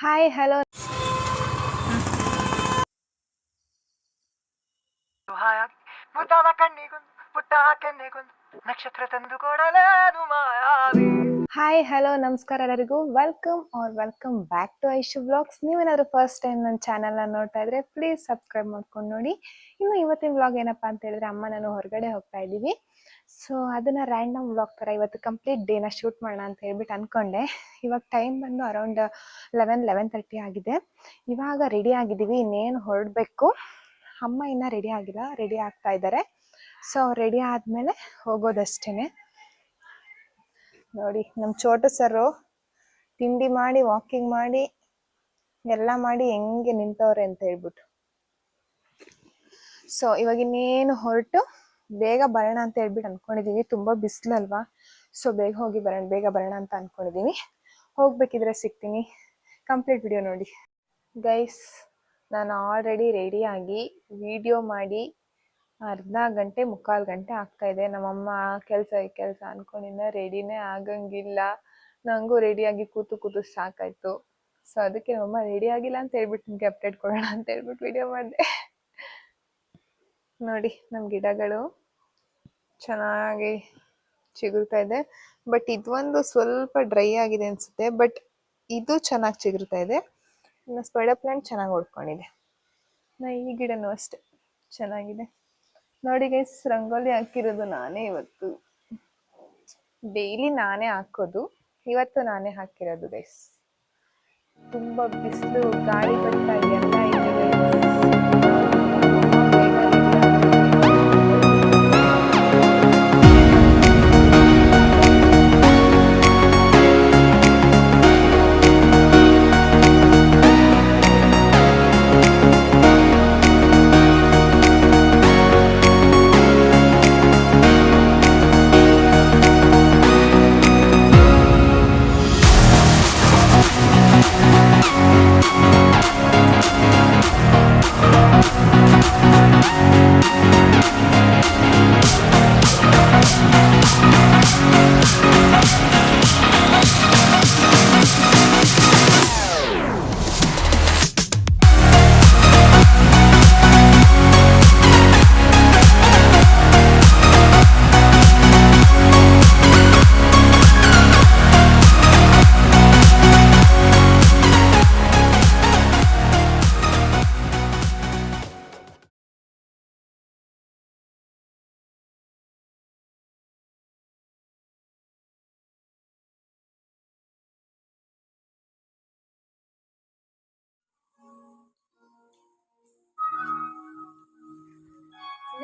Hi hello ಮುದ್ದಾದ ಕಣ್ಣಿಗೊಂದು ಪುಟ್ಟ ಕೆನ್ನೆಗೊಂದು ನಕ್ಷತ್ರ ತಂದು ಕೊಡಲೇನು ಮಾಯಾವಿ. ಹಾಯ್ ಹಲೋ ನಮಸ್ಕಾರ ಎಲ್ಲರಿಗೂ. Welcome back to Aishu vlogs. ನೀವೇನಾದ್ರು ಫಸ್ಟ್ ಟೈಮ್ ನನ್ನ ಚಾನಲ್ನ ನೋಡ್ತಾ ಇದ್ರೆ ಪ್ಲೀಸ್ ಸಬ್ಸ್ಕ್ರೈಬ್ ಮಾಡ್ಕೊಂಡು ನೋಡಿ. ಇನ್ನು ಇವತ್ತಿನ ವ್ಲಾಗ್ ಏನಪ್ಪಾ ಅಂತ ಹೇಳಿದ್ರೆ, ಅಮ್ಮ ನಾನು ಹೊರಗಡೆ ಹೋಗ್ತಾ ಇದ್ದೀವಿ. ಸೊ ಅದನ್ನ ರ್ಯಾಂಡಮ್ ವ್ಲಾಗ್ ಥರ ಇವತ್ತು ಕಂಪ್ಲೀಟ್ ಡೇನ ಶೂಟ್ ಮಾಡೋಣ ಅಂತ ಹೇಳ್ಬಿಟ್ಟು ಅನ್ಕೊಂಡೆ. ಇವಾಗ ಟೈಮ್ ಬಂದು ಅರೌಂಡ್ 11:30 ಆಗಿದೆ. ಇವಾಗ ರೆಡಿ ಆಗಿದ್ದೀವಿ, ಇನ್ನೇನು ಹೊರಡಬೇಕು. ಅಮ್ಮ ಇನ್ನೂ ರೆಡಿ ಆಗಿಲ್ಲ, ರೆಡಿ ಆಗ್ತಾ ಇದ್ದಾರೆ. ಸೊ ರೆಡಿ ಆದಮೇಲೆ ಹೋಗೋದಷ್ಟೇ. ನೋಡಿ ನಮ್ಮ ಚೋಟು ಸರು ತಿಂಡಿ ಮಾಡಿ ವಾಕಿಂಗ್ ಮಾಡಿ ಎಲ್ಲ ಮಾಡಿ ಹೆಂಗೆ ನಿಂತವ್ರೆ ಅಂತ ಹೇಳ್ಬಿಟ್ಟು. ಸೊ ಇವಾಗ ಇನ್ನೇನು ಹೊರಟು ಬೇಗ ಬರೋಣ ಅಂತ ಹೇಳ್ಬಿಟ್ಟು ಅನ್ಕೊಂಡಿದೀವಿ. ತುಂಬಾ ಬಿಸಿಲಲ್ವಾ, ಸೊ ಬೇಗ ಹೋಗಿ ಬೇಗ ಬರೋಣ ಅಂತ ಅನ್ಕೊಂಡಿದೀವಿ. ಹೋಗ್ಬೇಕಿದ್ರೆ ಸಿಗ್ತೀನಿ, ಕಂಪ್ಲೀಟ್ ವಿಡಿಯೋ ನೋಡಿ ಗೈಸ್. ನಾನು ಆಲ್ರೆಡಿ ರೆಡಿಯಾಗಿ ವಿಡಿಯೋ ಮಾಡಿ ಅರ್ಧ ಗಂಟೆ ಮುಕ್ಕಾಲು ಗಂಟೆ ಆಗ್ತಾ ಇದೆ. ನಮ್ಮಮ್ಮ ಕೆಲಸ ಅನ್ಕೊಂಡಿನ ರೆಡಿನೇ ಆಗಂಗಿಲ್ಲ. ನನಗೂ ರೆಡಿಯಾಗಿ ಕೂತು ಸಾಕಾಯ್ತು. ಸೊ ಅದಕ್ಕೆ ನಮ್ಮಮ್ಮ ರೆಡಿ ಆಗಿಲ್ಲ ಅಂತ ಹೇಳ್ಬಿಟ್ಟು ನಿಮ್ಗೆ ಅಪ್ಡೇಟ್ ಕೊಡೋಣ ಅಂತ ಹೇಳ್ಬಿಟ್ಟು ವಿಡಿಯೋ ಮಾಡಿದೆ. ನೋಡಿ ನಮ್ಮ ಗಿಡಗಳು ಚೆನ್ನಾಗಿ ಚಿಗುರ್ತಾ ಇದೆ. ಬಟ್ ಇದೊಂದು ಸ್ವಲ್ಪ ಡ್ರೈ ಆಗಿದೆ ಅನ್ಸುತ್ತೆ, ಬಟ್ ಇದು ಚೆನ್ನಾಗಿ ಚಿಗುರ್ತಾ ಇದೆ. ಇನ್ನು ಸ್ಪೈಡರ್ ಪ್ಲಾಂಟ್ ಚೆನ್ನಾಗಿ ಹೊಡ್ಕೊಂಡಿದೆ. ಈ ಗಿಡನೂ ಅಷ್ಟೆ ಚೆನ್ನಾಗಿದೆ. ನೋಡಿ ಗೈಸ್, ರಂಗೋಲಿ ಹಾಕಿರೋದು ನಾನೇ ಇವತ್ತು. ಡೈಲಿ ನಾನೇ ಹಾಕೋದು, ಇವತ್ತು ನಾನೇ ಹಾಕಿರೋದು ಗೈಸ್. ತುಂಬಾ ಬಿಸಿಲು, ಗಾಳಿ ಬರ್ತಾ ಎಲ್ಲ ಇದೆ.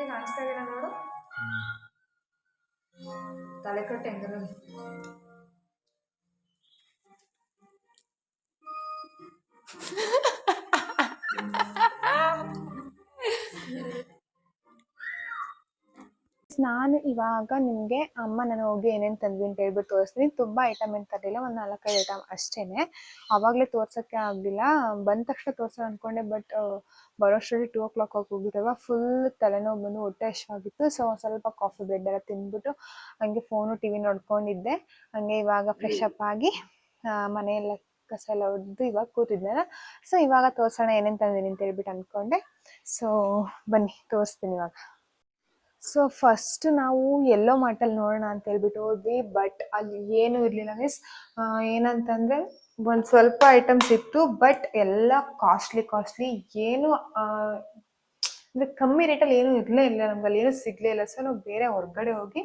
ಕಾಣಿಸ್ತಾ ಇದೆಯಾ ನೋಡು, ತಲೆ ಕಟ್ಟೆ ಹೆಂಗಲ್ಲ. ನಾನು ಇವಾಗ ನಿಮಗೆ ಅಮ್ಮ ನಾನು ಹೋಗಿ ಏನೇನು ತಂದ್ವಿ ಅಂತ ಹೇಳ್ಬಿಟ್ಟು ತೋರಿಸ್ತೀನಿ. ತುಂಬ ಐಟಮ್ ಏನು ತರಲಿಲ್ಲ, ಒಂದು 4-5 ಐಟಮ್ ಅಷ್ಟೇ. ಅವಾಗಲೇ ತೋರ್ಸೋಕ್ಕೆ ಆಗಲಿಲ್ಲ, ಬಂದ ತಕ್ಷಣ ತೋರ್ಸೋಣ ಅಂದ್ಕೊಂಡೆ. But ಬರೋಷ್ಟರಲ್ಲಿ 2 o'clock ಹೋಗ್ಬಿಟ್ಟವ. ಫುಲ್ ತಲೆನೋವು ಬಂದು ಹೊಟ್ಟೆ ಹಸಿವಾಗಿತ್ತು. ಸೊ ಸ್ವಲ್ಪ ಕಾಫಿ ಬ್ರೆಡ್ ಎಲ್ಲ ತಿಂದ್ಬಿಟ್ಟು ಹಂಗೆ ಫೋನು ಟಿ ವಿ ನೋಡ್ಕೊಂಡಿದ್ದೆ. ಹಂಗೆ ಇವಾಗ ಫ್ರೆಶ್ ಅಪ್ ಆಗಿ ಮನೆಯೆಲ್ಲ ಕಸ ಎಲ್ಲ ಹೊಡೆದು ಇವಾಗ ಕೂತಿದ್ದೆ. ಸೊ ಇವಾಗ ತೋರಿಸೋಣ ಏನೇನು ತಂದಿದ್ದೀನಿ ಅಂತ ಹೇಳ್ಬಿಟ್ಟು ಅಂದ್ಕೊಂಡೆ. ಸೊ ಬನ್ನಿ ತೋರಿಸ್ತೀನಿ ಇವಾಗ. ಸೊ ಫಸ್ಟ್ ನಾವು ಎಲ್ಲೋ ಮಾರ್ಟಲ್ಲಿ ನೋಡೋಣ ಅಂತ ಹೇಳ್ಬಿಟ್ಟು ಹೋದ್ವಿ. ಬಟ್ ಅಲ್ಲಿ ಏನೂ ಇರಲಿಲ್ಲ ಮೀನ್ಸ್ ಏನಂತಂದರೆ ಒಂದು ಸ್ವಲ್ಪ ಐಟಮ್ಸ್ ಇತ್ತು, ಬಟ್ ಎಲ್ಲ ಕಾಸ್ಟ್ಲಿ. ಏನು ಅಂದರೆ ಕಮ್ಮಿ ರೇಟಲ್ಲಿ ಏನೂ ಇರಲೇ ಇಲ್ಲ, ನಮ್ಗೆ ಅಲ್ಲಿ ಏನೂ ಸಿಗಲೇ ಇಲ್ಲ. ಸೊ ನಾವು ಬೇರೆ ಹೊರಗಡೆ ಹೋಗಿ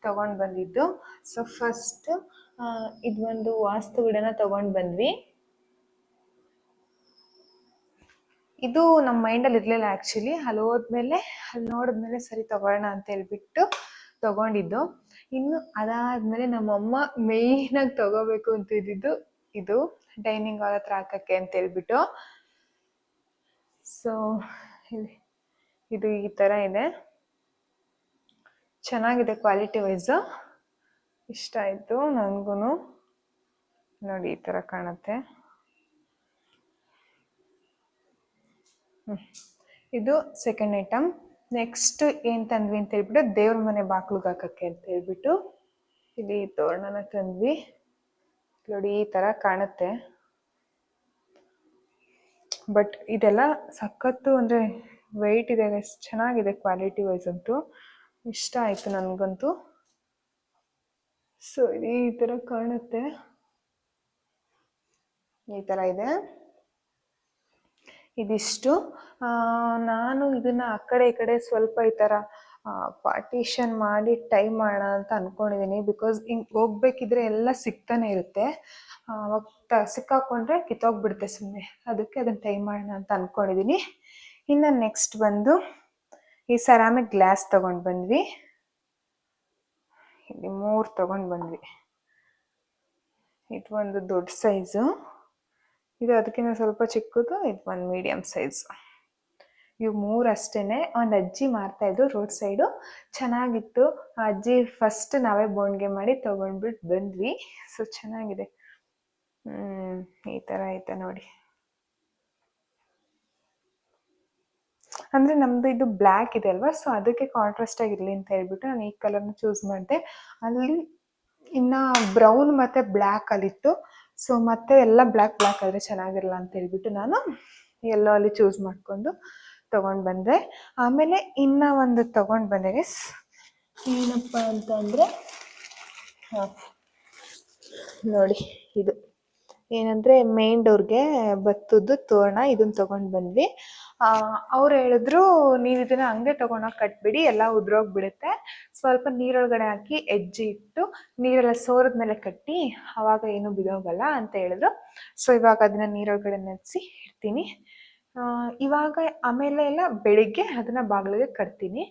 ತೊಗೊಂಡು ಬಂದಿದ್ದು. ಸೊ ಫಸ್ಟ್ ಇದೊಂದು ವಾಸ್ತು ಗಿಡನ ತೊಗೊಂಡು ಬಂದ್ವಿ. ಇದು ನಮ್ಮ ಮೈಂಡಲ್ಲಿ ಇರಲಿಲ್ಲ ಆ್ಯಕ್ಚುಲಿ. ಅಲ್ಲಿ ಹೋದ್ಮೇಲೆ ಅಲ್ಲಿ ನೋಡಿದ್ಮೇಲೆ ಸರಿ ತಗೊಳ್ಳೋಣ ಅಂತ ಹೇಳ್ಬಿಟ್ಟು ತೊಗೊಂಡಿದ್ದು. ಇನ್ನು ಅದಾದಮೇಲೆ ನಮ್ಮಮ್ಮ ಮೇಯ್ನಾಗಿ ತೊಗೋಬೇಕು ಅಂತ ಇದ್ದಿದ್ದು ಇದು ಡೈನಿಂಗ್ ಹಾಲ್ ಹತ್ರ ಹಾಕೋಕ್ಕೆ ಅಂತ ಹೇಳ್ಬಿಟ್ಟು. ಸೊ ಇದು ಈ ಥರ ಇದೆ, ಚೆನ್ನಾಗಿದೆ ಕ್ವಾಲಿಟಿ ವೈಸು, ಇಷ್ಟ ಆಯಿತು ನನಗೂ. ನೋಡಿ ಈ ಥರ ಕಾಣುತ್ತೆ. ಇದು ಸೆಕೆಂಡ್ ಐಟಮ್. ನೆಕ್ಸ್ಟ್ ಏನು ತಂದ್ವಿ ಅಂತ ಹೇಳ್ಬಿಟ್ಟು ದೇವ್ರ ಮನೆ ಬಾಗ್ಲಿಗೆ ಹಾಕೋಕ್ಕೆ ಅಂತ ಹೇಳ್ಬಿಟ್ಟು ಇಲ್ಲಿ ತೋರಣನ ತಂದ್ವಿ. ನೋಡಿ ಈ ಥರ ಕಾಣುತ್ತೆ. ಬಟ್ ಇದೆಲ್ಲ ಸಖತ್ತು ಅಂದರೆ ವೆಯ್ಟ್ ಇದೆ ಗೈಸ್, ಚೆನ್ನಾಗಿದೆ ಕ್ವಾಲಿಟಿ ವೈಸ್ ಅಂತೂ, ಇಷ್ಟ ಆಯಿತು ನನಗಂತೂ. ಸೊ ಈ ಥರ ಕಾಣುತ್ತೆ, ಈ ಥರ ಇದೆ ಇದಿಷ್ಟು. ನಾನು ಇದನ್ನು ಆ ಕಡೆ ಈ ಕಡೆ ಸ್ವಲ್ಪ ಈ ಥರ ಪಾರ್ಟಿಷನ್ ಮಾಡಿ ಟೈ ಮಾಡೋಣ ಅಂತ ಅಂದ್ಕೊಂಡಿದ್ದೀನಿ. ಬಿಕಾಸ್ ಹಿಂಗೆ ಹೋಗ್ಬೇಕಿದ್ರೆ ಎಲ್ಲ ಸಿಗ್ತಾನೆ ಇರುತ್ತೆ, ಅವಾಗ ಸಿಕ್ಕಾಕೊಂಡ್ರೆ ಕಿತ್ತೋಗ್ಬಿಡುತ್ತೆ ಸುಮ್ಮನೆ, ಅದಕ್ಕೆ ಅದನ್ನು ಟೈ ಮಾಡೋಣ ಅಂತ ಅಂದ್ಕೊಂಡಿದ್ದೀನಿ. ಇನ್ನು ನೆಕ್ಸ್ಟ್ ಬಂದು ಈ ಸೆರಾಮಿಕ್ ಗ್ಲಾಸ್ ತೊಗೊಂಡು ಬಂದ್ವಿ, ಇಲ್ಲಿ 3 ತೊಗೊಂಡು ಬಂದ್ವಿ. ಇದು ಒಂದು ದೊಡ್ಡ ಸೈಜು, ಇದು ಅದಕ್ಕಿಂತ ಸ್ವಲ್ಪ ಚಿಕ್ಕದು, ಇದು ಒಂದು ಮೀಡಿಯಮ್ ಸೈಜು. ಇವು 3 ಅಷ್ಟೇ. ಒಂದು ಅಜ್ಜಿ ಮಾರ್ತಾಯಿದ್ರು ರೋಡ್ ಸೈಡು, ಚೆನ್ನಾಗಿತ್ತು. ಆ ಅಜ್ಜಿ ಫಸ್ಟ್ ನಾವೇ ಬೋಣಿಗೆ ಮಾಡಿ ತೊಗೊಂಡ್ಬಿಟ್ಟು ಬಂದ್ವಿ. ಸೊ ಚೆನ್ನಾಗಿದೆ, ಈ ಥರ ಐತೆ ನೋಡಿ. ಅಂದರೆ ನಮ್ಮದು ಇದು ಬ್ಲ್ಯಾಕ್ ಇದೆ ಅಲ್ವಾ, ಸೊ ಅದಕ್ಕೆ ಕಾಂಟ್ರಾಸ್ಟ್ ಆಗಿರಲಿ ಅಂತ ಹೇಳ್ಬಿಟ್ಟು ನಾನು ಈ ಕಲರ್ನ ಚೂಸ್ ಮಾಡಿದೆ. ಅಲ್ಲಿ ಇನ್ನು ಬ್ರೌನ್ ಮತ್ತು ಬ್ಲ್ಯಾಕ್ ಅಲ್ಲಿತ್ತು, ಸೊ ಮತ್ತೆ ಎಲ್ಲ ಬ್ಲ್ಯಾಕ್ ಆದರೆ ಚೆನ್ನಾಗಿರಲ್ಲ ಅಂತ ಹೇಳ್ಬಿಟ್ಟು ನಾನು ಎಲ್ಲೋ ಅಲ್ಲಿ ಚೂಸ್ ಮಾಡಿಕೊಂಡು ತೊಗೊಂಡು ಬಂದೆ. ಆಮೇಲೆ ಇನ್ನೂ ಒಂದು ತೊಗೊಂಡು ಬಂದೆ ಗೈಸ್, ಏನಪ್ಪ ಅಂತಂದರೆ ನೋಡಿ, ಇದು ಏನಂದರೆ ಮೇನ್ ಡೋರ್ಗೆ ಬತ್ತದ್ದು ತೋರಣ, ಇದನ್ನು ತೊಗೊಂಡು ಬಂದ್ವಿ. ಅವ್ರು ಹೇಳಿದ್ರು, ನೀವು ಇದನ್ನು ಹಂಗೆ ತೊಗೊಂಡೋಗಿ ಕಟ್ಬಿಡಿ, ಎಲ್ಲ ಉದುರೋಗ್ಬಿಡುತ್ತೆ, ಸ್ವಲ್ಪ ನೀರೊಳಗಡೆ ಹಾಕಿ ಹೆಜ್ಜೆ ಇಟ್ಟು ನೀರೆಲ್ಲ ಸೋರಿದ ಮೇಲೆ ಕಟ್ಟಿ, ಆವಾಗ ಏನೂ ಬಿದೋಗಲ್ಲ ಅಂತ ಹೇಳಿದ್ರು. ಸೊ ಇವಾಗ ಅದನ್ನು ನೀರೊಳಗಡೆ ನೆನೆಸಿ ಇಡ್ತೀನಿ. ಇವಾಗ ಆಮೇಲೆ ಎಲ್ಲ ಬೆಳಿಗ್ಗೆ ಅದನ್ನು ಬಾಗಿಲಿಗೆ ಕಟ್ತೀನಿ.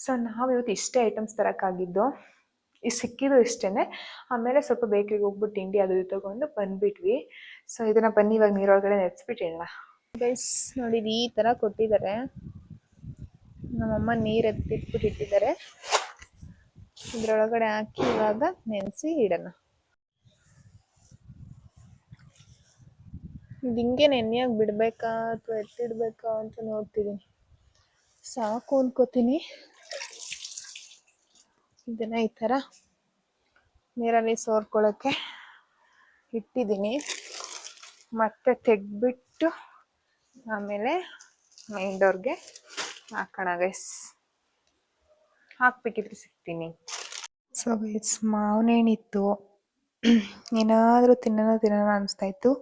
ಸೊ ನಾವು ಇವತ್ತು ಇಷ್ಟೇ ಐಟಮ್ಸ್ ತರೋಕ್ಕಾಗಿದ್ದು, ಸಿಕ್ಕಿದ್ದು ಇಷ್ಟೇ. ಆಮೇಲೆ ಸ್ವಲ್ಪ ಬೇಕ್ರಿಗೆ ಹೋಗ್ಬಿಟ್ಟು ತಿಂಡಿ ಅದು ತೊಗೊಂಡು ಬಂದುಬಿಟ್ವಿ. ಸೊ ಇದನ್ನು ಬನ್ನಿ ಇವಾಗ ನೀರೊಳಗಡೆ ನೆನೆಸ್ಬಿಟ್ಟಿಡೋಣ ಗೈಸ್. ನೋಡಿ ಈ ಥರ ಕೊಟ್ಟಿದ್ದಾರೆ, ನಮ್ಮಮ್ಮ ನೀರು ಎತ್ತಿಟ್ಬಿಟ್ಟು ಇಟ್ಟಿದ್ದಾರೆ. ಇದರೊಳಗಡೆ ಹಾಕಿ ಇವಾಗ ನೆನೆಸಿ ಇಡೋಣ. ಇದು ಹಿಂಗೆ ನೆನೆಯಾಗಿ ಬಿಡಬೇಕಾ ಅಥವಾ ಎತ್ತಿಡ್ಬೇಕಾ ಅಂತ ನೋಡ್ತಿದ್ದೀನಿ. ಸಾಕು ಅನ್ಕೋತೀನಿ. ಇದನ್ನು ಈ ಥರ ನೀರಲ್ಲಿ ಸೋರ್ಕೊಳ್ಳೋಕ್ಕೆ ಇಟ್ಟಿದ್ದೀನಿ. ಮತ್ತೆ ತೆಗೆದ್ಬಿಟ್ಟು ಆಮೇಲೆ ಮೈನ್ ಡೋರ್ಗೆ ಹಾಕೋಣ ಗೈಸ್. ಹಾಕ್ಬೇಕಿದ್ರೆ ಸಿಗ್ತೀನಿ. ಸೊ ಗೈಸ್, ಮಾವಿನೇಣಿತ್ತು, ಏನಾದರೂ ತಿನ್ನೋಣ ಅನಿಸ್ತಾಯಿತ್ತು.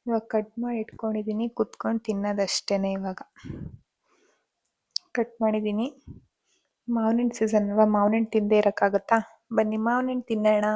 ಇವಾಗ ಕಟ್ ಮಾಡಿ ಇಟ್ಕೊಂಡಿದ್ದೀನಿ, ಕುತ್ಕೊಂಡು ತಿನ್ನೋದಷ್ಟೇ. ಇವಾಗ ಕಟ್ ಮಾಡಿದ್ದೀನಿ. ಮಾವಿನ ಹಣ್ಣು ಸೀಸನ್ ಅಲ್ವಾ, ಮಾವಿನ ಹಣ್ಣು ತಿಂದೇ ಇರೋಕ್ಕಾಗುತ್ತಾ? ಬನ್ನಿ ಮಾವಿನ ಹಣ್ಣು ತಿನ್ನೋಣ.